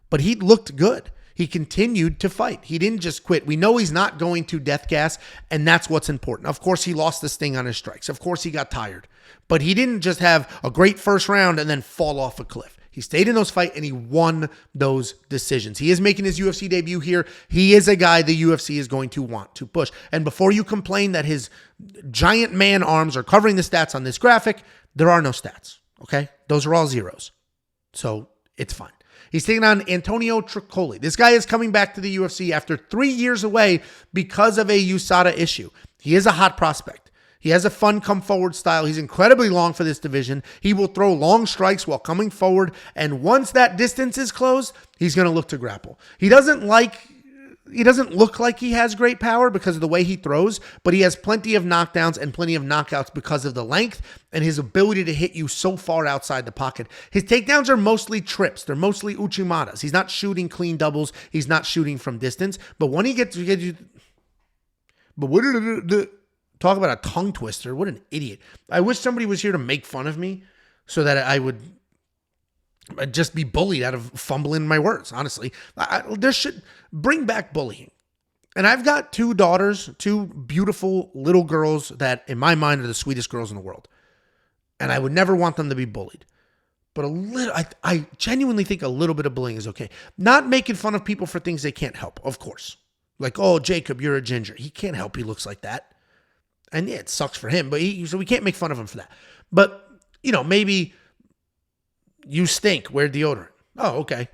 but he looked good. He continued to fight. He didn't just quit. We know he's not going to death gas, and that's what's important. Of course, he lost the sting on his strikes. Of course, he got tired. But he didn't just have a great first round and then fall off a cliff. He stayed in those fights, and he won those decisions. He is making his UFC debut here. He is a guy the UFC is going to want to push. And before you complain that his giant man arms are covering the stats on this graphic, there are no stats, okay? Those are all zeros. So it's fine. He's taking on Antonio Tricoli. This guy is coming back to the UFC after 3 years away because of a USADA issue. He is a hot prospect. He has a fun come-forward style. He's incredibly long for this division. He will throw long strikes while coming forward, and once that distance is closed, he's going to look to grapple. He doesn't look like he has great power because of the way he throws, but he has plenty of knockdowns and plenty of knockouts because of the length and his ability to hit you so far outside the pocket. His takedowns are mostly trips. They're mostly uchimadas. He's not shooting clean doubles. He's not shooting from distance. But when he gets you... But what did the... Talk about a tongue twister. What an idiot. I wish somebody was here to make fun of me so that I'd just be bullied out of fumbling my words, honestly. There should bring back bullying. And I've got 2 daughters, 2 beautiful little girls that in my mind are the sweetest girls in the world. And I would never want them to be bullied. But I genuinely think a little bit of bullying is okay. Not making fun of people for things they can't help, of course. Like, oh, Jacob, you're a ginger. He can't help he looks like that. And yeah, it sucks for him, but so we can't make fun of him for that. But, maybe you stink, wear deodorant. Oh, okay.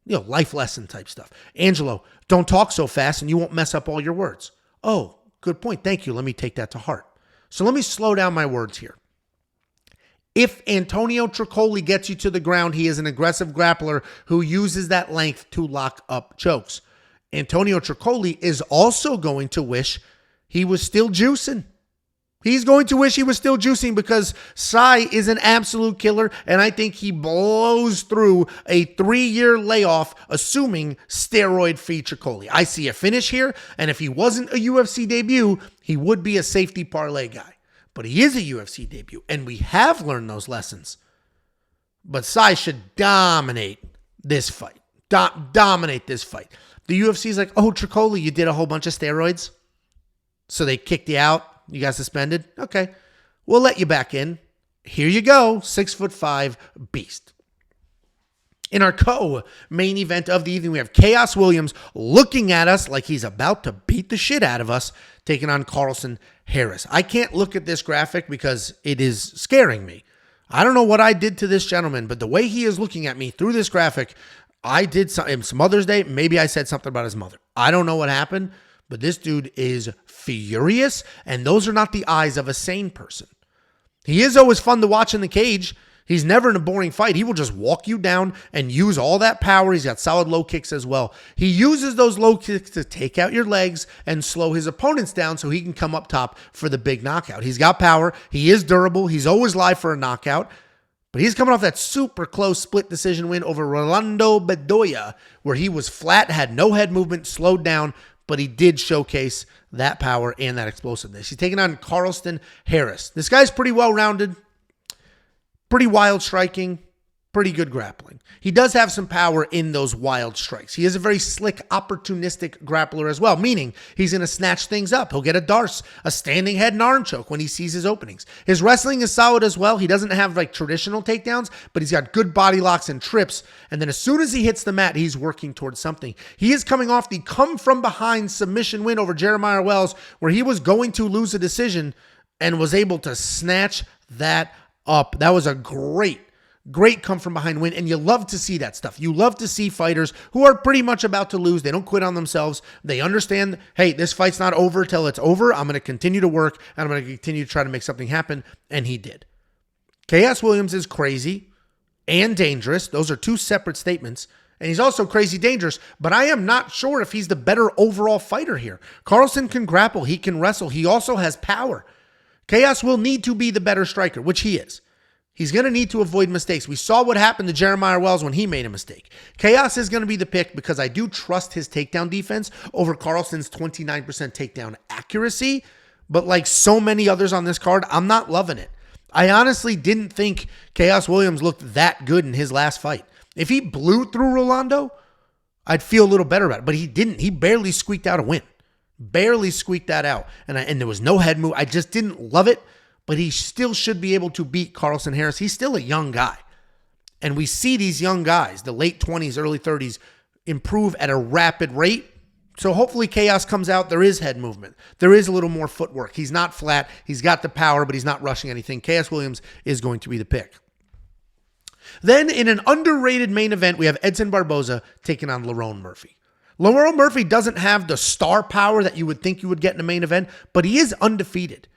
Life lesson type stuff. Angelo, don't talk so fast and you won't mess up all your words. Oh, good point. Thank you. Let me take that to heart. So let me slow down my words here. If Antonio Tricoli gets you to the ground, he is an aggressive grappler who uses that length to lock up chokes. Antonio Tricoli is also going to wish he was still juicing. He's going to wish he was still juicing because Sy is an absolute killer, and I think he blows through a 3-year layoff, assuming steroid-free Tricoli. I see a finish here, and if he wasn't a UFC debut, he would be a safety parlay guy. But he is a UFC debut, and we have learned those lessons. But Sy should dominate this fight. Dominate this fight. The UFC is like, oh, Tricoli, you did a whole bunch of steroids? So they kicked you out? You got suspended? Okay. We'll let you back in. Here you go. 6'5" beast. In our co-main event of the evening, we have Chaos Williams looking at us like he's about to beat the shit out of us, taking on Carlson Harris. I can't look at this graphic because it is scaring me. I don't know what I did to this gentleman, but the way he is looking at me through this graphic, I did something. It's Mother's Day. Maybe I said something about his mother. I don't know what happened, but this dude is furious, and those are not the eyes of a sane person. He is always fun to watch in the cage. He's never in a boring fight. He will just walk you down and use all that power. He's got solid low kicks as well. He uses those low kicks to take out your legs and slow his opponents down so he can come up top for the big knockout. He's got power. He is durable. He's always live for a knockout. But he's coming off that super close split decision win over Rolando Bedoya, where he was flat, had no head movement, slowed down, but he did showcase that power and that explosiveness. He's taking on Carlston Harris. This guy's pretty well-rounded, pretty wild striking, pretty good grappling. He does have some power in those wild strikes. He is a very slick, opportunistic grappler as well, meaning he's going to snatch things up. He'll get a darce, a standing head and arm choke when he sees his openings. His wrestling is solid as well. He doesn't have like traditional takedowns, but he's got good body locks and trips. And then as soon as he hits the mat, he's working towards something. He is coming off the come-from-behind submission win over Jeremiah Wells, where he was going to lose a decision and was able to snatch that up. That was a great come from behind win, and you love to see that stuff. You love to see fighters who are pretty much about to lose. They don't quit on themselves. They understand, hey, this fight's not over till it's over. I'm going to continue to work, and I'm going to continue to try to make something happen, and he did. Chaos Williams is crazy and dangerous. Those are two separate statements, and he's also crazy dangerous, but I am not sure if he's the better overall fighter here. Carlston can grapple. He can wrestle. He also has power. Chaos will need to be the better striker, which he is. He's going to need to avoid mistakes. We saw what happened to Jeremiah Wells when he made a mistake. Chaos is going to be the pick because I do trust his takedown defense over Carlston's 29% takedown accuracy. But like so many others on this card, I'm not loving it. I honestly didn't think Chaos Williams looked that good in his last fight. If he blew through Rolando, I'd feel a little better about it. But he didn't. He barely squeaked out a win. Barely squeaked that out. And there was no head move. I just didn't love it. But he still should be able to beat Carlston Harris. He's still a young guy. And we see these young guys, the late 20s, early 30s, improve at a rapid rate. So hopefully Chaos comes out. There is head movement. There is a little more footwork. He's not flat. He's got the power, but he's not rushing anything. Chaos Williams is going to be the pick. Then in an underrated main event, we have Edson Barboza taking on Lerone Murphy. Lerone Murphy doesn't have the star power that you would think you would get in a main event, but he is undefeated.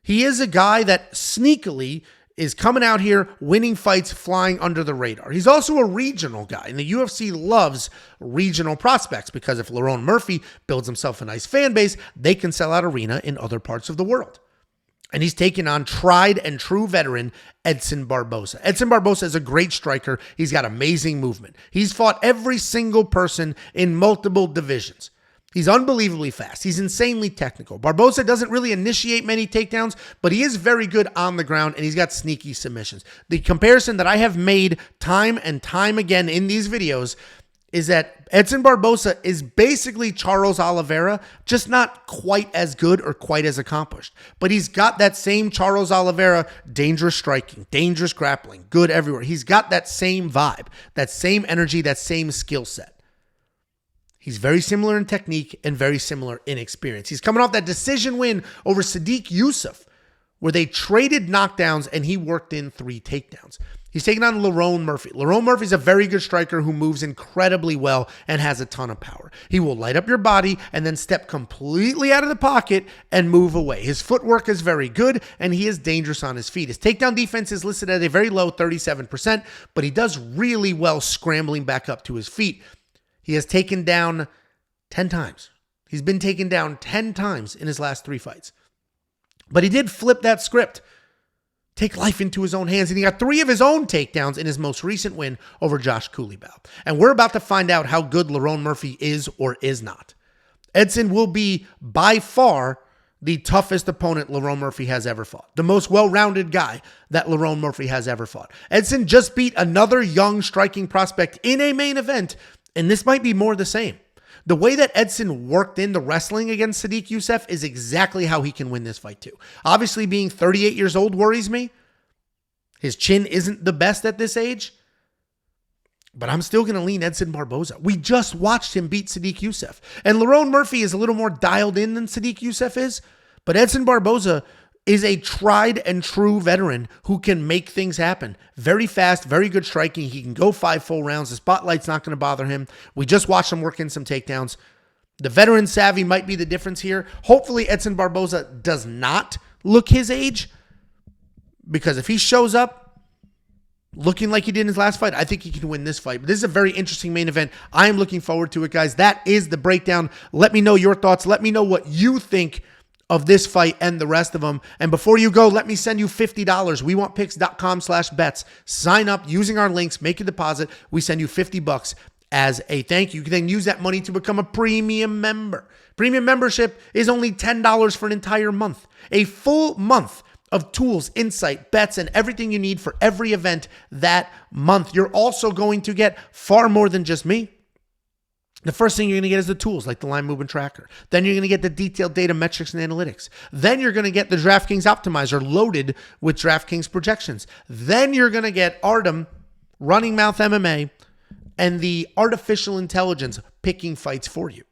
He is a guy that sneakily is coming out here, winning fights, flying under the radar. He's also a regional guy, and the UFC loves regional prospects because if Lerone Murphy builds himself a nice fan base, they can sell out arena in other parts of the world. And he's taking on tried and true veteran Edson Barboza. Edson Barboza is a great striker. He's got amazing movement. He's fought every single person in multiple divisions. He's unbelievably fast. He's insanely technical. Barboza doesn't really initiate many takedowns, but he is very good on the ground, and he's got sneaky submissions. The comparison that I have made time and time again in these videos is that Edson Barboza is basically Charles Oliveira, just not quite as good or quite as accomplished. But he's got that same Charles Oliveira, dangerous striking, dangerous grappling, good everywhere. He's got that same vibe, that same energy, that same skill set. He's very similar in technique and very similar in experience. He's coming off that decision win over Sadiq Youssef, where they traded knockdowns and he worked in 3 takedowns. He's taking on Lerone Murphy. Lerone Murphy's a very good striker who moves incredibly well and has a ton of power. He will light up your body and then step completely out of the pocket and move away. His footwork is very good and he is dangerous on his feet. His takedown defense is listed at a very low 37%, but he does really well scrambling back up to his feet. He has taken down 10 times. He's been taken down 10 times in his last 3 fights. But he did flip that script, take life into his own hands, and he got 3 of his own takedowns in his most recent win over Josh Cooleybow. And we're about to find out how good Lerone Murphy is or is not. Edson will be by far the toughest opponent Lerone Murphy has ever fought. The most well-rounded guy that Lerone Murphy has ever fought. Edson just beat another young striking prospect in a main event, and this might be more the same. The way that Edson worked in the wrestling against Sadiq Youssef is exactly how he can win this fight too. Obviously, being 38 years old worries me. His chin isn't the best at this age, but I'm still going to lean Edson Barboza. We just watched him beat Sadiq Youssef. And Lerone Murphy is a little more dialed in than Sadiq Youssef is, but Edson Barboza is a tried and true veteran who can make things happen. Very fast, very good striking. He can go 5 full rounds. The spotlight's not going to bother him. We just watched him work in some takedowns. The veteran savvy might be the difference here. Hopefully Edson Barboza does not look his age, because if he shows up looking like he did in his last fight, I think he can win this fight. But this is a very interesting main event. I am looking forward to it, guys. That is the breakdown. Let me know your thoughts. Let me know what you think of this fight and the rest of them. And before you go, let me send you $50. WeWantPicks.com/bets. Sign up using our links, make a deposit. We send you $50 as a thank you. You can then use that money to become a premium member. Premium membership is only $10 for an entire month. A full month of tools, insight, bets, and everything you need for every event that month. You're also going to get far more than just me. The first thing you're going to get is the tools like the line movement tracker. Then you're going to get the detailed data metrics and analytics. Then you're going to get the DraftKings optimizer loaded with DraftKings projections. Then you're going to get Artem, Running Mouth MMA, and the artificial intelligence picking fights for you.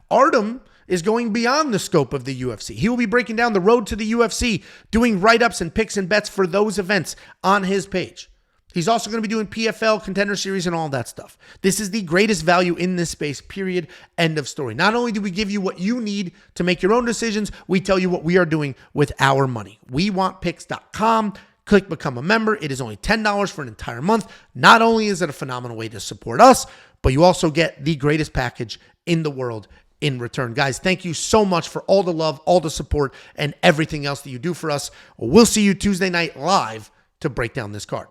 Artem is going beyond the scope of the UFC. He will be breaking down the road to the UFC, doing write-ups and picks and bets for those events on his page. He's also going to be doing PFL, Contender Series, and all that stuff. This is the greatest value in this space, period, end of story. Not only do we give you what you need to make your own decisions, we tell you what we are doing with our money. WeWantPicks.com. Click Become a Member. It is only $10 for an entire month. Not only is it a phenomenal way to support us, but you also get the greatest package in the world in return. Guys, thank you so much for all the love, all the support, and everything else that you do for us. We'll see you Tuesday night live to break down this card.